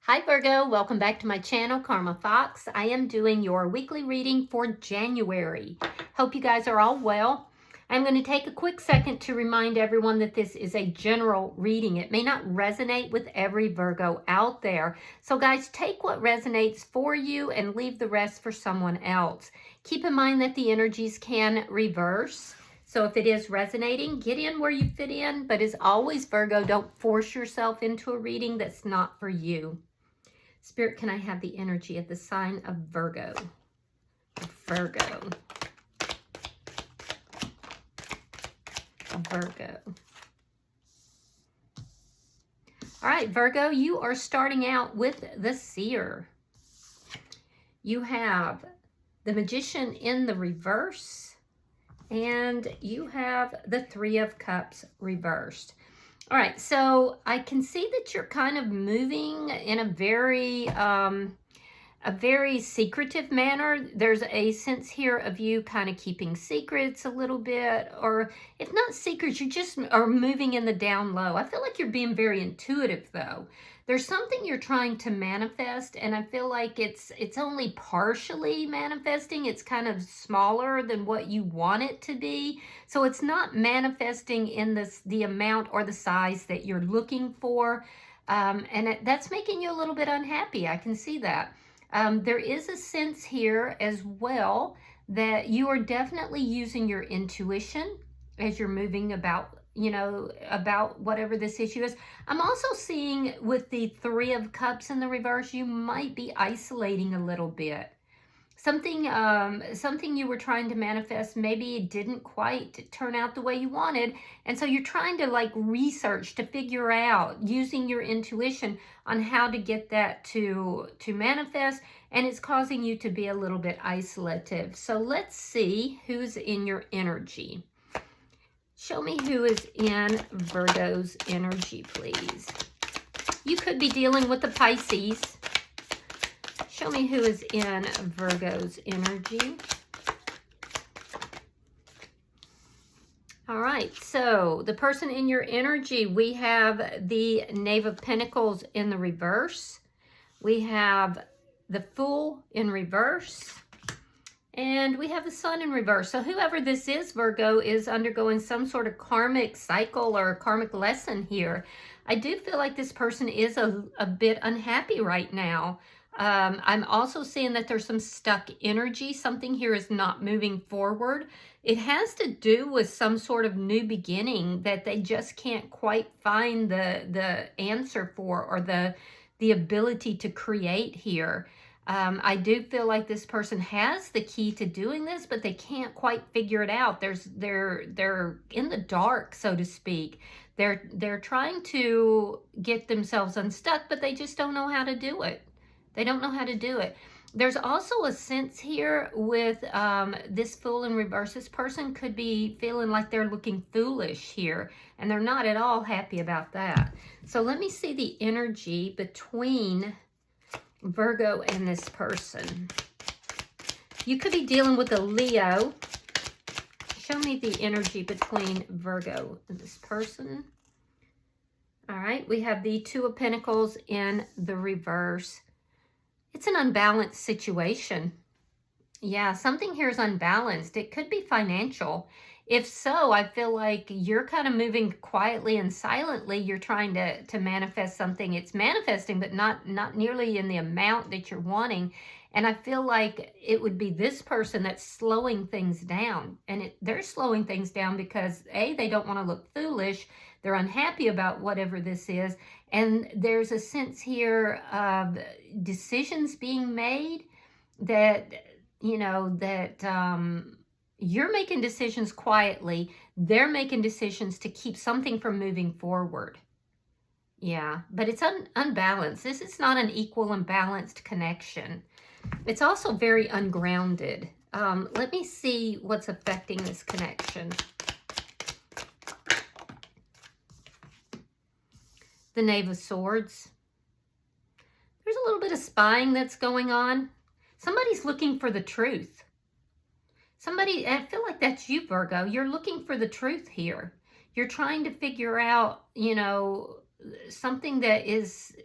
Hi Virgo, welcome back to my channel, Karma Fox. I am doing your weekly reading for January. Hope you guys are all well. I'm going to take a quick second to remind everyone that this is a general reading. It may not resonate with every Virgo out there. So guys, take what resonates for you and leave the rest for someone else. Keep in mind that the energies can reverse. So if it is resonating, get in where you fit in. But as always, Virgo, don't force yourself into a reading that's not for you. Spirit, can I have the energy of the sign of Virgo? Virgo. Virgo. All right, Virgo, you are starting out with the Seer. You have the Magician in the reverse, and you have the Three of Cups reversed. All right, so I can see that you're kind of moving in a very secretive manner. There's a sense here of you kind of keeping secrets a little bit, or if not secrets, you just are moving in the down low. I feel like you're being very intuitive though. There's something you're trying to manifest, and I feel like it's only partially manifesting. It's kind of smaller than what you want it to be. So it's not manifesting in the amount or the size that you're looking for. And that's making you a little bit unhappy. I can see that. There is a sense here as well that you are definitely using your intuition as you're moving about, about whatever this issue is. I'm also seeing with the Three of Cups in the reverse, you might be isolating a little bit. Something you were trying to manifest, maybe it didn't quite turn out the way you wanted. And so you're trying to like research to figure out, using your intuition on how to get that to manifest. And it's causing you to be a little bit isolative. So let's see who's in your energy. Show me who is in Virgo's energy, please. You could be dealing with the Pisces. Show me who is in Virgo's energy. All right, so the person in your energy, we have the Knave of Pentacles in the reverse. We have the Fool in reverse. And we have the Sun in reverse. So whoever this is, Virgo, is undergoing some sort of karmic cycle or karmic lesson here. I do feel like this person is a bit unhappy right now. I'm also seeing that there's some stuck energy. Something here is not moving forward. It has to do with some sort of new beginning that they just can't quite find the answer for, or the ability to create here. I do feel like this person has the key to doing this, but they can't quite figure it out. They're in the dark, so to speak. They're trying to get themselves unstuck, but they just don't know how to do it. They don't know how to do it. There's also a sense here with this Fool in reverse. This person could be feeling like they're looking foolish here, and they're not at all happy about that. So let me see the energy between Virgo and this person. You could be dealing with a Leo. Show me the energy between Virgo and this person. All right, we have the Two of Pentacles in the reverse. It's an unbalanced situation. Yeah, something here is unbalanced. It could be financial. If so, I feel like you're kind of moving quietly and silently. You're trying to manifest something. It's manifesting, but not nearly in the amount that you're wanting. And I feel like it would be this person that's slowing things down. And they're slowing things down because, A, they don't want to look foolish. They're unhappy about whatever this is. And there's a sense here of decisions being made that, you're making decisions quietly. They're making decisions to keep something from moving forward. Yeah, but it's unbalanced. This is not an equal and balanced connection. It's also very ungrounded. Let me see what's affecting this connection. The Knave of Swords. There's a little bit of spying that's going on. Somebody's looking for the truth. I feel like that's you, Virgo. You're looking for the truth here. You're trying to figure out, something that is,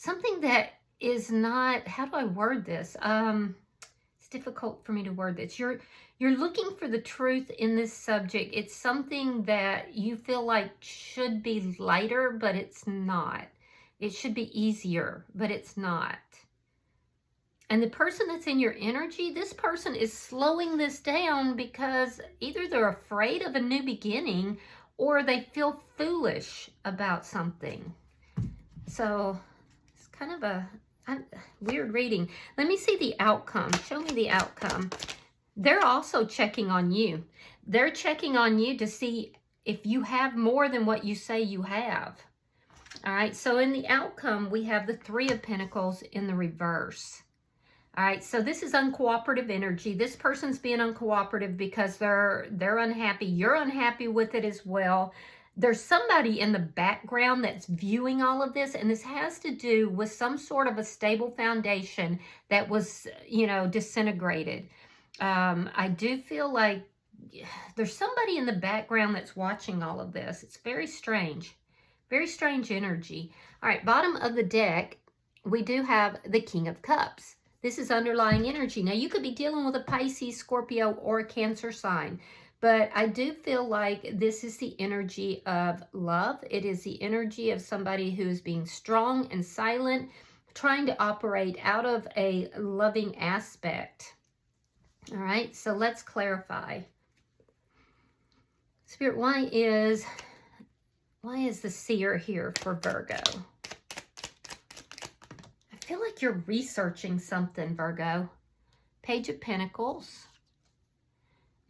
something that is not, how do I word this? It's difficult for me to word this. You're looking for the truth in this subject. It's something that you feel like should be lighter, but it's not. It should be easier, but it's not. And the person that's in your energy, this person is slowing this down because either they're afraid of a new beginning or they feel foolish about something. So it's kind of a weird reading. Let me see the outcome. Show me the outcome. They're also checking on you. They're checking on you to see if you have more than what you say you have. All right, so in the outcome, we have the Three of Pentacles in the reverse. All right, so this is uncooperative energy. This person's being uncooperative because they're unhappy. You're unhappy with it as well. There's somebody in the background that's viewing all of this, and this has to do with some sort of a stable foundation that was, you know, disintegrated. I do feel like there's somebody in the background that's watching all of this. It's very strange energy. All right, bottom of the deck, we do have the King of Cups. This is underlying energy. Now, you could be dealing with a Pisces, Scorpio, or a Cancer sign, but I do feel like this is the energy of love. It is the energy of somebody who is being strong and silent, trying to operate out of a loving aspect. All right, so let's clarify. Spirit, why is the Seer here for Virgo? I feel like you're researching something, Virgo. Page of Pentacles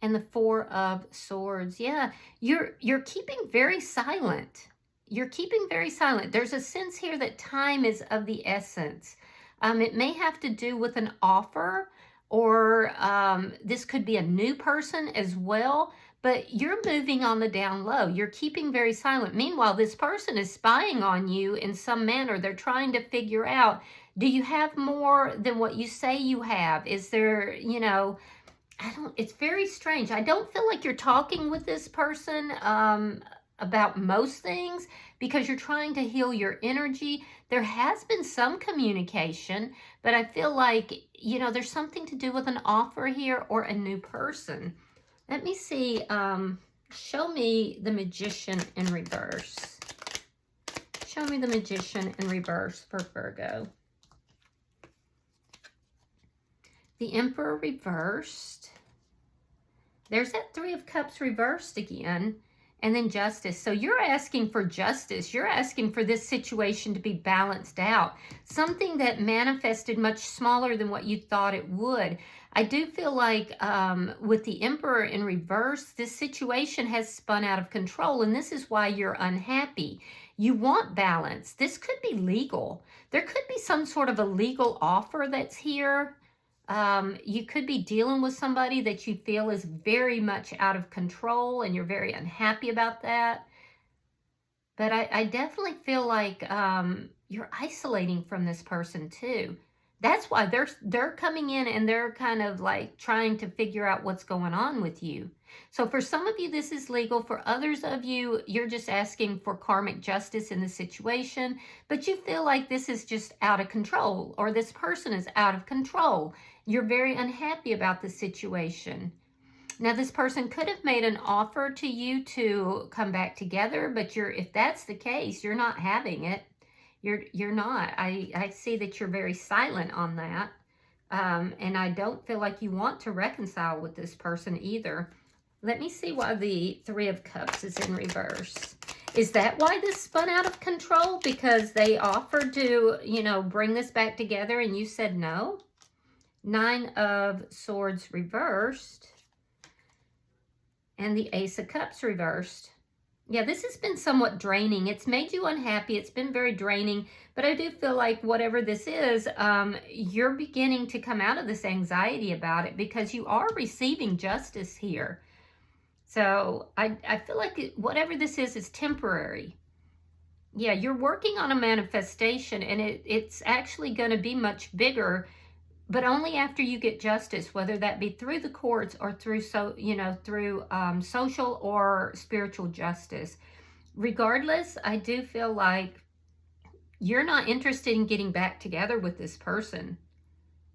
and the Four of Swords. Yeah, you're keeping very silent. You're keeping very silent. There's a sense here that time is of the essence. It may have to do with an offer, or this could be a new person as well. But you're moving on the down low. You're keeping very silent. Meanwhile, this person is spying on you in some manner. They're trying to figure out, do you have more than what you say you have? Is there, you know, it's very strange. I don't feel like you're talking with this person about most things because you're trying to heal your energy. There has been some communication, but I feel like, you know, there's something to do with an offer here or a new person. Let me see, show me the Magician in reverse. Show me the Magician in reverse for Virgo. The Emperor reversed. There's that Three of Cups reversed again. And then Justice. So you're asking for justice. You're asking for this situation to be balanced out. Something that manifested much smaller than what you thought it would. I do feel like with the Emperor in reverse, this situation has spun out of control. And this is why you're unhappy. You want balance. This could be legal. There could be some sort of a legal offer that's here. You could be dealing with somebody that you feel is very much out of control and you're very unhappy about that. But I definitely feel like you're isolating from this person too. That's why they're coming in and they're kind of like trying to figure out what's going on with you. So for some of you, this is legal. For others of you, you're just asking for karmic justice in the situation, but you feel like this is just out of control or this person is out of control. You're very unhappy about the situation. Now, this person could have made an offer to you to come back together, but if that's the case, you're not having it. You're not. I see that you're very silent on that. And I don't feel like you want to reconcile with this person either. Let me see why the Three of Cups is in reverse. Is that why this spun out of control? Because they offered to, you know, bring this back together and you said no? Nine of Swords reversed. And the Ace of Cups reversed. Yeah, this has been somewhat draining. It's made you unhappy. It's been very draining. But I do feel like whatever this is, you're beginning to come out of this anxiety about it because you are receiving justice here. So I feel like whatever this is temporary. Yeah, you're working on a manifestation and it's actually going to be much bigger, but only after you get justice, whether that be through the courts or through social or spiritual justice. Regardless, I do feel like you're not interested in getting back together with this person.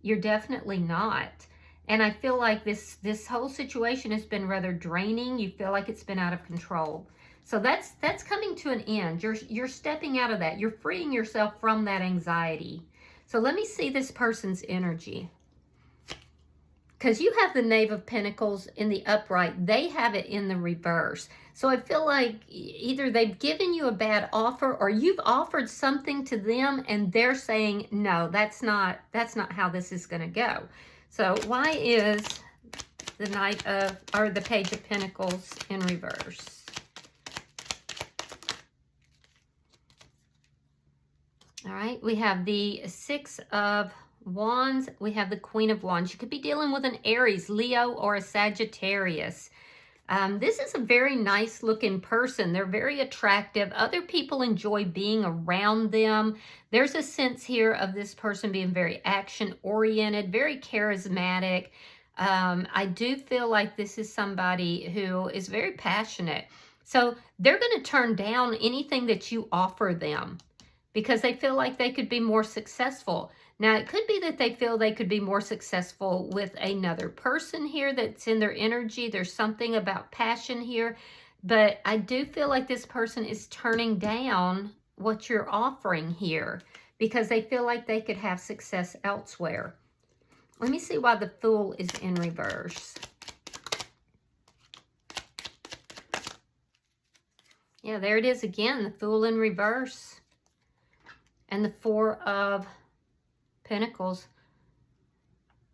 You're definitely not. And I feel like this whole situation has been rather draining. You feel like it's been out of control. So that's coming to an end. You're stepping out of that. You're freeing yourself from that anxiety. So let me see this person's energy. Because you have the Knave of Pentacles in the upright. They have it in the reverse. So I feel like either they've given you a bad offer or you've offered something to them and they're saying, no, that's not how this is going to go. So why is the the Page of Pentacles in reverse? All right, we have the Six of Wands. We have the Queen of Wands. You could be dealing with an Aries, Leo, or a Sagittarius. This is a very nice looking person. They're very attractive. Other people enjoy being around them. There's a sense here of this person being very action oriented, very charismatic. I do feel like this is somebody who is very passionate. So they're going to turn down anything that you offer them because they feel like they could be more successful. Now, it could be that they feel they could be more successful with another person here that's in their energy. There's something about passion here. But I do feel like this person is turning down what you're offering here because they feel like they could have success elsewhere. Let me see why the Fool is in reverse. Yeah, there it is again, the Fool in reverse. And the Four of Pentacles.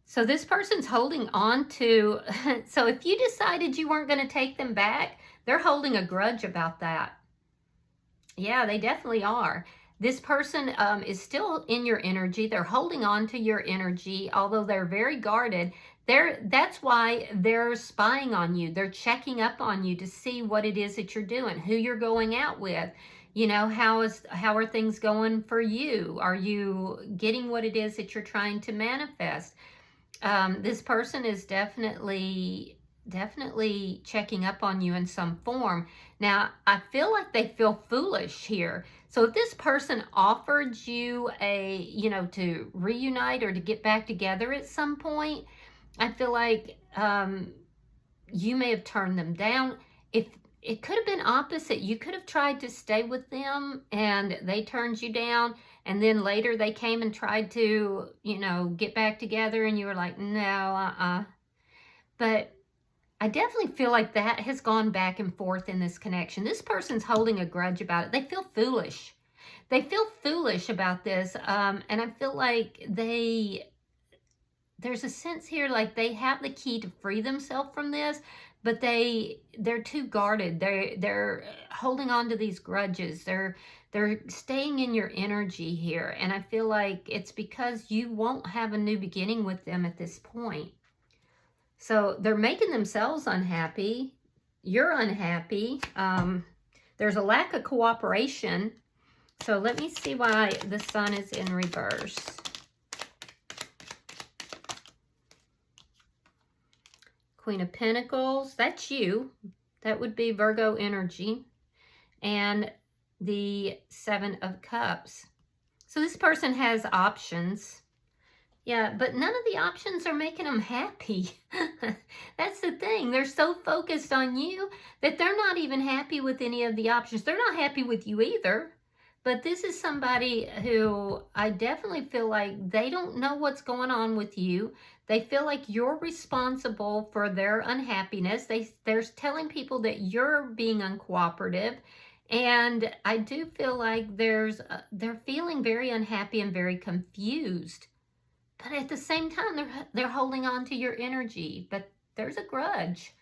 So this person's holding on to, so if you decided you weren't going to take them back, they're holding a grudge about that. Yeah, they definitely are. This person is still in your energy. They're holding on to your energy, although they're very guarded. That's why they're spying on you. They're checking up on you to see what it is that you're doing, who you're going out with. You know, how are things going for you? Are you getting what it is that you're trying to manifest? This person is definitely checking up on you in some form. Now, I feel like they feel foolish here. So if this person offered you to reunite or to get back together at some point, I feel like you may have turned them down. It could have been opposite. You could have tried to stay with them and they turned you down. And then later they came and tried to, get back together and you were like, no, But I definitely feel like that has gone back and forth in this connection. This person's holding a grudge about it. They feel foolish. They feel foolish about this. And I feel like there's a sense here like they have the key to free themselves from this, but they're too guarded. They're holding on to these grudges. They're staying in your energy here. And I feel like it's because you won't have a new beginning with them at this point. So they're making themselves unhappy. You're unhappy. There's a lack of cooperation. So let me see why the Sun is in reverse. Queen of Pentacles, that's you. That would be Virgo energy. And the Seven of Cups. So this person has options. Yeah, but none of the options are making them happy. That's the thing. They're so focused on you that they're not even happy with any of the options. They're not happy with you either. But this is somebody who I definitely feel like they don't know what's going on with you. They feel like you're responsible for their unhappiness. They're telling people that you're being uncooperative. And I do feel like they're feeling very unhappy and very confused. But at the same time, they're holding on to your energy. But there's a grudge.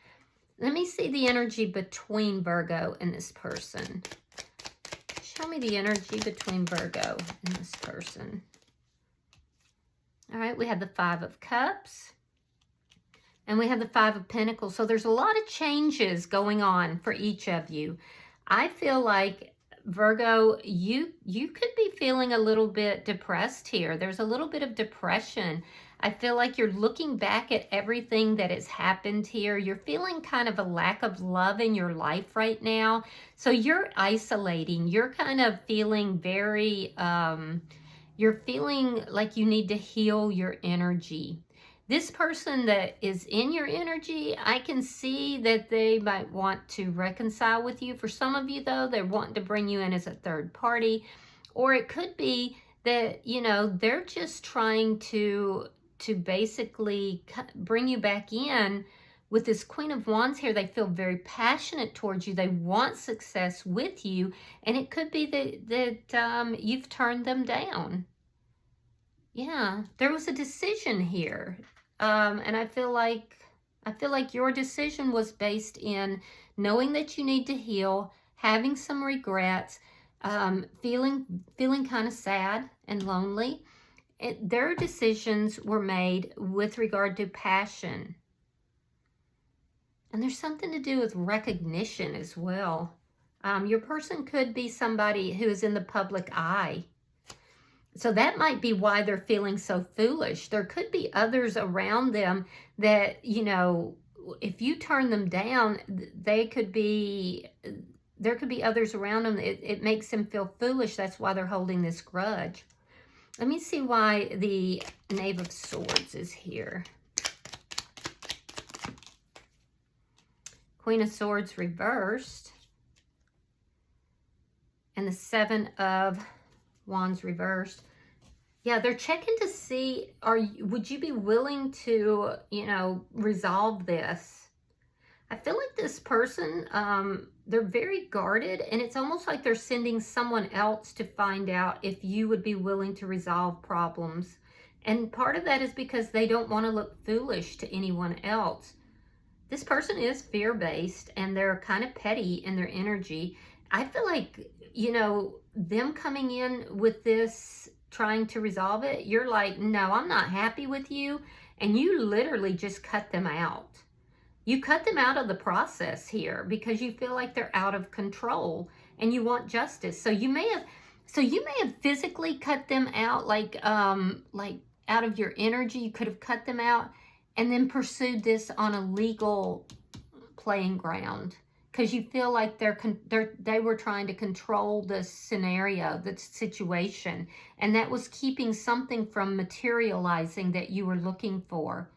Let me see the energy between Virgo and this person. Show me the energy between Virgo and this person. All right, we have the Five of Cups. And we have the Five of Pentacles. So there's a lot of changes going on for each of you. I feel like, Virgo, you could be feeling a little bit depressed here. There's a little bit of depression. I feel like you're looking back at everything that has happened here. You're feeling kind of a lack of love in your life right now. So you're isolating. You're kind of feeling very, you're feeling like you need to heal your energy. This person that is in your energy, I can see that they might want to reconcile with you. For some of you, though, they're wanting to bring you in as a third party. Or it could be that, you know, they're just trying to basically bring you back in. With this Queen of Wands here, they feel very passionate towards you. They want success with you. And it could be that you've turned them down. Yeah, there was a decision here. And I feel like your decision was based in knowing that you need to heal, having some regrets, feeling kind of sad and lonely. Their decisions were made with regard to passion. And there's something to do with recognition as well. Your person could be somebody who is in the public eye. So that might be why they're feeling so foolish. There could be others around them that, you know, if you turn them down, there could be others around them. It makes them feel foolish. That's why they're holding this grudge. Let me see why the Knave of Swords is here. Queen of Swords reversed. And the Seven of Wands reversed. Yeah, they're checking to see, would you be willing to, you know, resolve this? I feel like this person, they're very guarded, and it's almost like they're sending someone else to find out if you would be willing to resolve problems. And part of that is because they don't want to look foolish to anyone else. This person is fear-based, and they're kind of petty in their energy. I feel like, you know, them coming in with this, trying to resolve it, you're like, no, I'm not happy with you. And you literally just cut them out. You cut them out of the process here because you feel like they're out of control and you want justice. So you may have physically cut them out, like out of your energy. You could have cut them out and then pursued this on a legal playing ground because you feel like they were trying to control the scenario, the situation, and that was keeping something from materializing that you were looking for.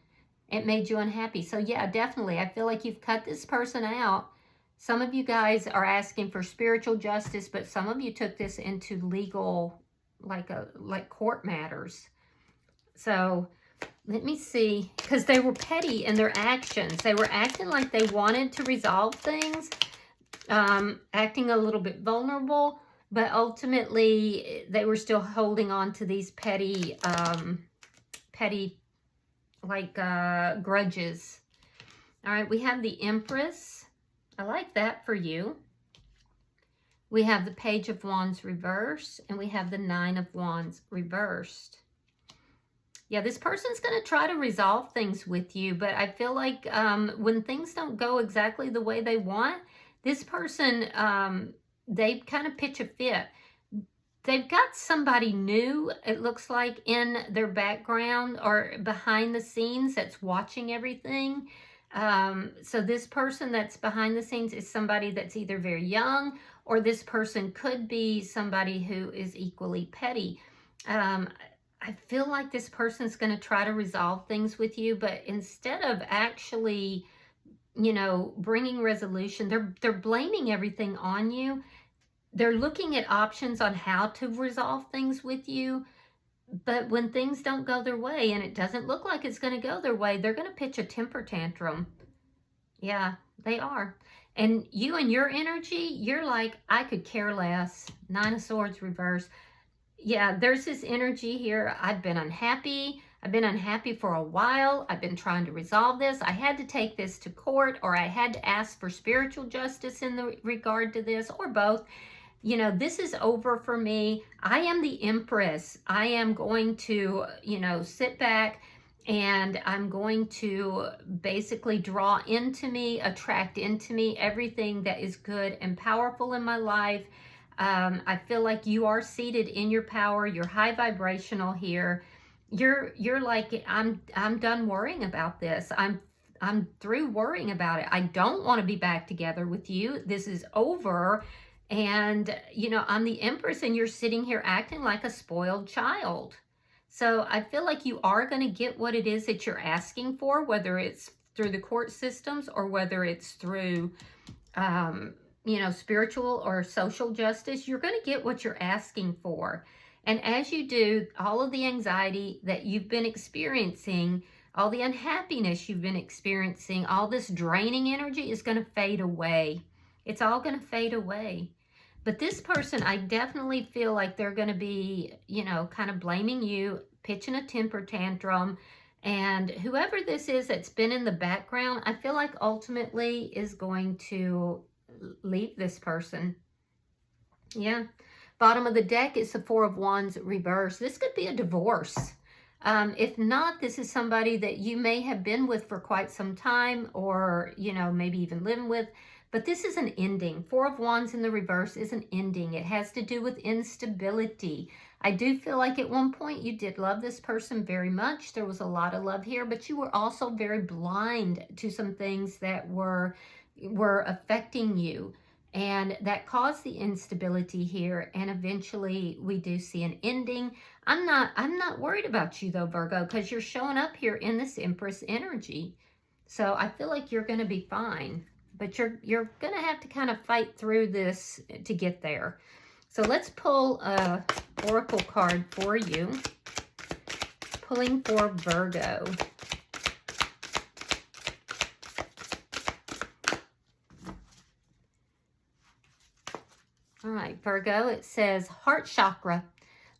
It made you unhappy. So yeah, definitely. I feel like you've cut this person out. Some of you guys are asking for spiritual justice, but some of you took this into legal, like court matters. So let me see, because they were petty in their actions. They were acting like they wanted to resolve things, acting a little bit vulnerable, but ultimately they were still holding on to these petty grudges. All right, we have the Empress. I like that for you. We have the Page of Wands reversed, and we have the Nine of Wands reversed. Yeah, this person's going to try to resolve things with you, but I feel like when things don't go exactly the way they want, this person, they kind of pitch a fit. They've got somebody new, it looks like, in their background or behind the scenes that's watching everything. So this person that's behind the scenes is somebody that's either very young, or this person could be somebody who is equally petty. I feel like this person's going to try to resolve things with you, but instead of actually, you know, bringing resolution, they're blaming everything on you. They're looking at options on how to resolve things with you, but when things don't go their way and it doesn't look like it's going to go their way, they're going to pitch a temper tantrum. Yeah, they are. And you and your energy, you're like, I could care less. Nine of Swords reverse. Yeah, there's this energy here. I've been unhappy. I've been unhappy for a while. I've been trying to resolve this. I had to take this to court, or I had to ask for spiritual justice in the regard to this, or both. You know, this is over for me. I am the Empress. I am going to, you know, sit back, and I'm going to basically draw into me, attract into me everything that is good and powerful in my life. I feel like you are seated in your power. You're high vibrational here. you're like, I'm done worrying about this. I'm through worrying about it. I don't want to be back together with you. This is over. And, you know, I'm the Empress and you're sitting here acting like a spoiled child. So I feel like you are going to get what it is that you're asking for, whether it's through the court systems or whether it's through, you know, spiritual or social justice. You're going to get what you're asking for. And as you do, all of the anxiety that you've been experiencing, all the unhappiness you've been experiencing, all this draining energy is going to fade away. It's all going to fade away. But this person, I definitely feel like they're going to be, you know, kind of blaming you, pitching a temper tantrum. And whoever this is that's been in the background, I feel like ultimately is going to leave this person. Yeah. Bottom of the deck is the Four of Wands reverse. This could be a divorce. If not, this is somebody that you may have been with for quite some time, or, you know, maybe even living with. But this is an ending. Four of Wands in the reverse is an ending. It has to do with instability. I do feel like at one point you did love this person very much. There was a lot of love here, but you were also very blind to some things that were affecting you. And that caused the instability here. And eventually we do see an ending. I'm not worried about you though, Virgo, because you're showing up here in this Empress energy. So I feel like you're going to be fine. But you're going to have to kind of fight through this to get there. So let's pull a oracle card for you. Pulling for Virgo. All right, Virgo, it says, heart chakra.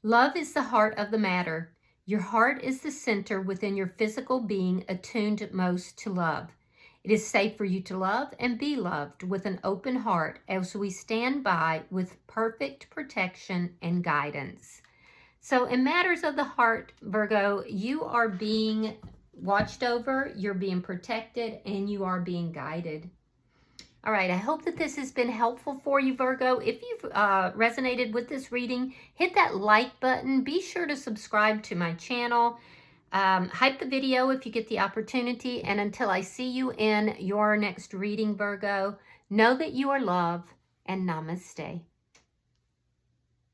Love is the heart of the matter. Your heart is the center within your physical being attuned most to love. It is safe for you to love and be loved with an open heart as we stand by with perfect protection and guidance. So in matters of the heart, Virgo, you are being watched over, you're being protected, and you are being guided. All right, I hope that this has been helpful for you, Virgo. If you've resonated with this reading, hit that like button. Be sure to subscribe to my channel. Hype the video if you get the opportunity. And until I see you in your next reading, Virgo, know that you are loved, and namaste.